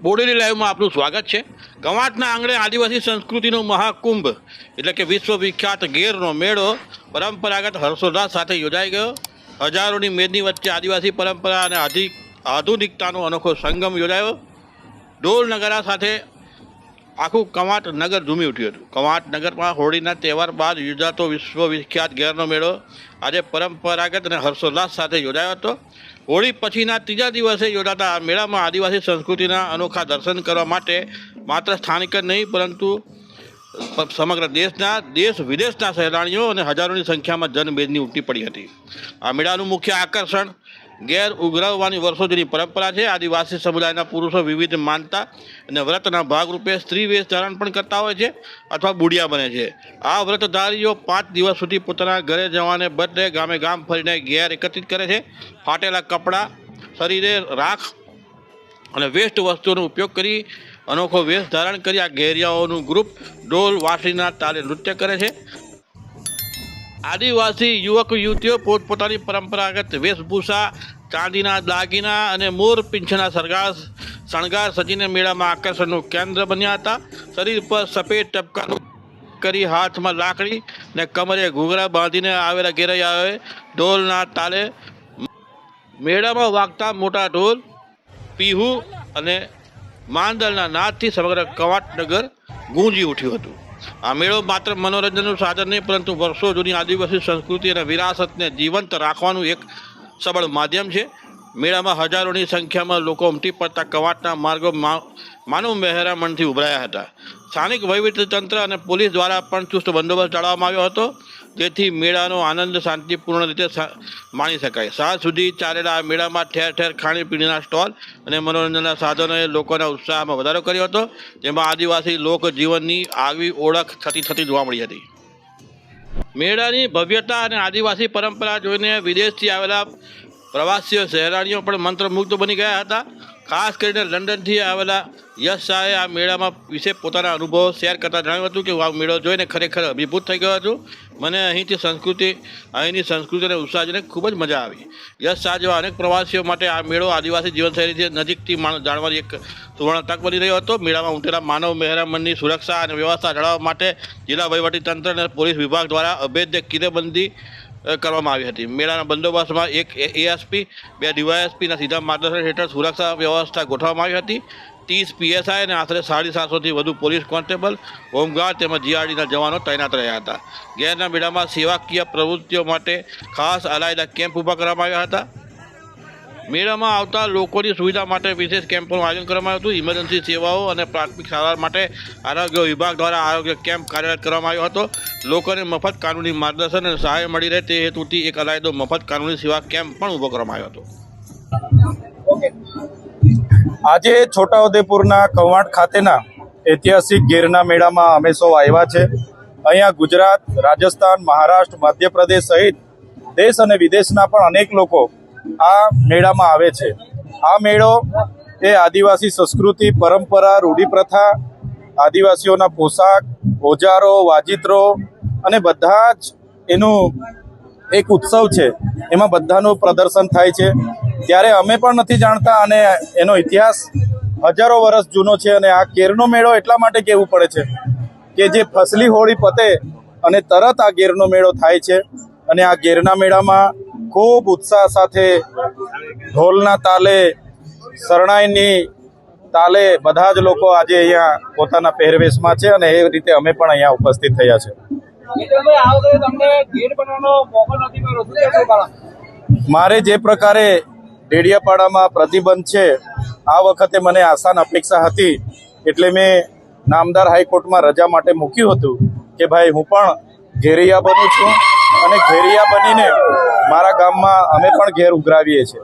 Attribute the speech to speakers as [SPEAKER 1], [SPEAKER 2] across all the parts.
[SPEAKER 1] બોડેલી લાઈવમાં આપનું સ્વાગત છે। કવાંટના આંગણે આદિવાસી સંસ્કૃતિનો મહાકુંભ એટલે કે વિશ્વવિખ્યાત ગેરનો મેળો પરંપરાગત હર્ષોલ્લાસ સાથે યોજાઈ ગયો। હજારોની મેદની વચ્ચે આદિવાસી પરંપરા અને આધુનિકતાનો અનોખો સંગમ યોજાયો। ઢોલ નગારા સાથે આખું કવાંટ નગર ઝૂમી ઉઠ્યું હતું। કવાંટ નગરમાં હોળીના તહેવાર બાદ યોજાતો વિશ્વવિખ્યાત ગેરનો મેળો આજે પરંપરાગત અને હર્ષોલ્લાસ સાથે યોજાયો હતો। હોળી પછીના ત્રીજા દિવસે યોજાતા આ મેળામાં આદિવાસી સંસ્કૃતિના અનોખા દર્શન કરવા માટે માત્ર સ્થાનિક જ નહીં પરંતુ સમગ્ર દેશ વિદેશના સહેલાણીઓ અને હજારોની સંખ્યામાં જનમેદની ઉમટી પડી હતી। આ મેળાનું મુખ્ય આકર્ષણ ગેર ઉઘરાવવાની વર્ષો જૂની પરંપરા છે। આદિવાસી સમુદાયના પુરુષો વિવિધ માનતા અને વ્રતના ભાગરૂપે સ્ત્રી વેશ ધારણ પણ કરતા હોય છે અથવા બુડિયા બને છે। આ વ્રતધારીઓ 5 દિવસ સુધી પોતાના ઘરે જવાને બદલે ગામે ગામ ફરીને ઘેર એકત્રિત કરે છે। ફાટેલા કપડાં, શરીરે રાખ અને વેસ્ટ વસ્તુઓનો ઉપયોગ કરી અનોખો વેશ ધારણ કરી આ ઘેરિયાઓનું ગ્રુપ ઢોલ વાંસળીના તાલે નૃત્ય કરે છે। આદિવાસી યુવક યુવતીઓ પોતપોતાની પરંપરાગત વેશભૂષા, ચાંદીના દાગીના અને મોર પીંછના શણગાર સજીને મેળામાં આકર્ષણનું કેન્દ્ર બન્યા હતા। શરીર પર સફેદ ટપકાનું કરી હાથમાં લાકડી ને કમરે ઘૂંઘરા બાંધીને આવેલા ઘેરૈયાઓએ ઢોલના તાલે મેળામાં વાગતા મોટા ઢોલ, પીહુ અને માંદલના નાદથી સમગ્ર કવાંટ નગર ગૂંજી ઉઠ્યું હતું। આ મેળો માત્ર મનોરંજનનું સાધન નહીં પરંતુ વર્ષો જૂની આદિવાસી સંસ્કૃતિ અને વિરાસતને જીવંત રાખવાનું એક સબળ માધ્યમ છે। મેળામાં હજારોની સંખ્યામાં લોકો ઉમટી પડતા કવાંટના માર્ગો માનવ મહેરામણથી ઉભરાયા હતા। સ્થાનિક વહીવટીતંત્ર અને પોલીસ દ્વારા પણ ચુસ્ત બંદોબસ્ત જાળવવામાં આવ્યો હતો જેથી મેળાનો આનંદ શાંતિપૂર્ણ રીતે માણી શકાય। સાંજ સુધી ચાલેલા આ મેળામાં ઠેર ઠેર ખાણીપીણીના સ્ટોલ અને મનોરંજનના સાધનોએ લોકોના ઉત્સાહમાં વધારો કર્યો હતો જેમાં આદિવાસી લોકજીવનની આગવી ઓળખ થતી જોવા મળી હતી। મેળાની ભવ્યતા અને આદિવાસી પરંપરા જોઈને વિદેશથી આવેલા પ્રવાસીઓ સહેલાણીઓ પણ મંત્રમુગ્ધ બની ગયા હતા। ખાસ કરીને લંડનથી આવેલા યશ શાહે આ મેળામાં વિશે પોતાના અનુભવો શેર કરતા જણાવ્યું હતું કે આ મેળો જોઈને ખરેખર અભિભૂત થઈ ગયો હતું। મને અહીંની સંસ્કૃતિ અને ઉત્સાહ જોઈને ખૂબ જ મજા આવી। યશ શાહ જેવા અનેક પ્રવાસીઓ માટે આ મેળો આદિવાસી જીવનશૈલીથી નજીકથી જાણવાની એક સુવર્ણ તક બની રહ્યો હતો। મેળામાં ઉમટેલા માનવ મહેરામણની સુરક્ષા અને વ્યવસ્થા જાળવવા માટે જિલ્લા વહીવટીતંત્ર અને પોલીસ વિભાગ દ્વારા અભેદ્ય કિલ્લેબંધી કરવામાં આવી હતી। મેળાના બંદોબસ્તમાં એક એએસપી, 2 ડીવાયએસપીના સીધા માર્ગદર્શન હેઠળ સુરક્ષા વ્યવસ્થા ગોઠવવામાં આવી હતી। 30 પીએસઆઈ અને આશરે 750થી વધુ પોલીસ કોન્સ્ટેબલ, હોમગાર્ડ તેમજ જીઆરડીના જવાનો તૈનાત રહ્યા હતા। ગેરના મેળામાં સેવાકીય પ્રવૃત્તિઓ માટે ખાસ અલાયદા કેમ્પ ઊભા કરવામાં આવ્યા હતા। મેળામાં આવતા લોકોની સુવિધા માટે વિશેષ કેમ્પોનું આયોજન કરવામાં આવ્યું હતું। ઇમરજન્સી સેવાઓ અને પ્રાથમિક સારવાર માટે આરોગ્ય વિભાગ દ્વારા આરોગ્ય કેમ્પ કાર્યરત કરવામાં આવ્યો હતો। લોકોને મફત કાનૂની માર્ગદર્શન અને સહાય મળી રહે તે હેતુથી એક અલાયદો મફત કાનૂની સેવા કેમ્પ પણ ઊભો કરવામાં આવ્યો હતો।
[SPEAKER 2] આજે છોટાઉદેપુરના કવાંટ ખાતેના ઐતિહાસિક ગેરના મેળામાં અમે સૌ આવ્યા છે। અહીંયા ગુજરાત, રાજસ્થાન, મહારાષ્ટ્ર, મધ્યપ્રદેશ સહિત દેશ અને વિદેશના પણ અનેક લોકો આ મેળામાં આવે છે। આ મેળો એ આદિવાસી સંસ્કૃતિ, પરંપરા, રૂઢિપ્રથા, આદિવાસીઓના પોશાક, ઓજારો, વાજિત્રો અને બધા જ એનું એક ઉત્સવ છે, એમાં બધાનું પ્રદર્શન થાય છે। ત્યારે અમે પણ નથી જાણતા અને એનો ઇતિહાસ હજારો વર્ષ જૂનો છે। અને આ ગેરનો મેળો એટલા માટે કહેવું પડે છે કે જે ફસલી હોળી પતે અને તરત આ ગેરનો મેળો થાય છે। અને આ ગેરના મેળામાં ખૂબ ઉત્સાહ સાથે ઢોલના તાલે, શરણાઈની તાલે બધા જ લોકો આજે અહીંયા પોતાના પહેરવેશમાં છે અને એ રીતે અમે પણ અહીંયા ઉપસ્થિત થયા છે। મારે જે પ્રકારે ડેડિયાપાડામાં પ્રતિબંધ છે આ વખતે મને આસાન અપેક્ષા હતી એટલે મેં નામદાર હાઈકોર્ટમાં રજા માટે મૂક્યું હતું કે ભાઈ હું પણ ઘેરિયા બનું છું અને ઘેરિયા બનીને મારા ગામમાં અમે પણ ઘેર ઉઘરાવીએ છીએ।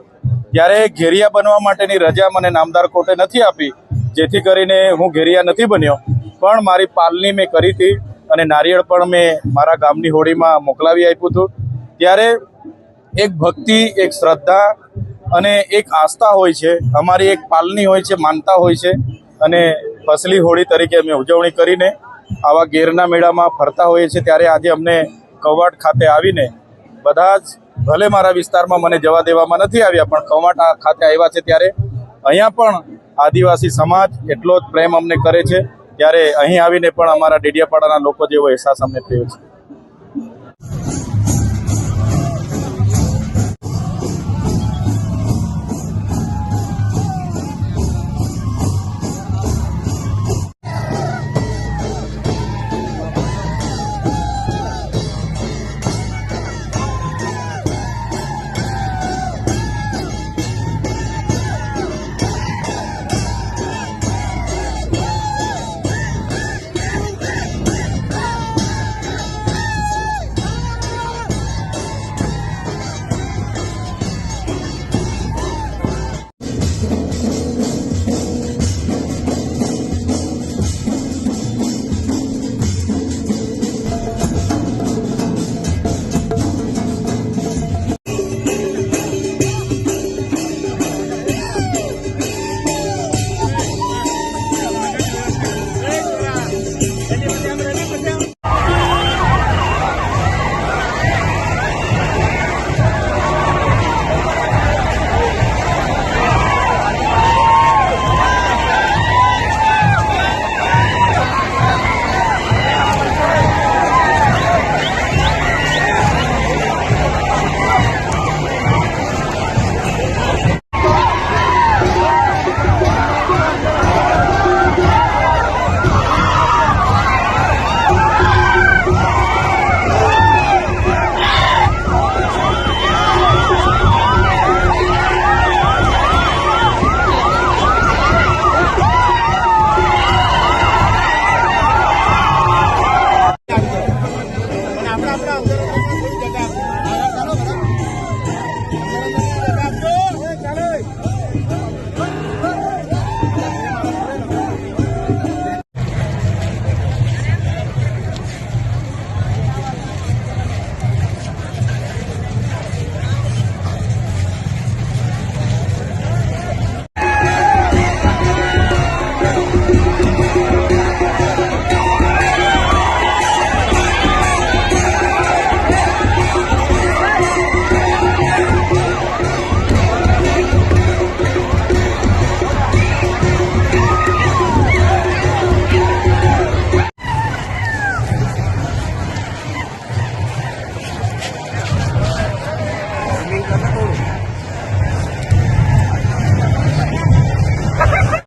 [SPEAKER 2] ત્યારે ઘેરિયા બનવા માટેની રજા મને નામદાર કોર્ટે નથી આપી જેથી કરીને હું ઘેરિયા નથી બન્યો, પણ મારી પાલની મેં કરી હતી અને નારિયેળ પણ મેં મારા ગામની હોળીમાં મોકલાવી આપ્યું હતું। ત્યારે એક ભક્તિ, એક શ્રદ્ધા અને એક આસ્થા હોય છે, અમારી એક પાલની હોય છે, માનતા હોય છે અને ફસલી હોળી તરીકે અમે ઉજવણી કરીને આવા ગેરના મેળામાં ફરતા હોઈએ છીએ। ત્યારે આજે અમને કવાંટ ખાતે આવીને બધા જ ભલે મારા વિસ્તારમાં મને જવા દેવામાં નથી આવ્યા પણ કવાંટ ખાતે આવ્યા છે ત્યારે અહીંયા પણ આદિવાસી સમાજ એટલો જ પ્રેમ અમને કરે છે ત્યારે અહીં આવીને પણ અમારા ડેડિયાપાડાના લોકો જેવો અહેસાસ અમને થયો છે.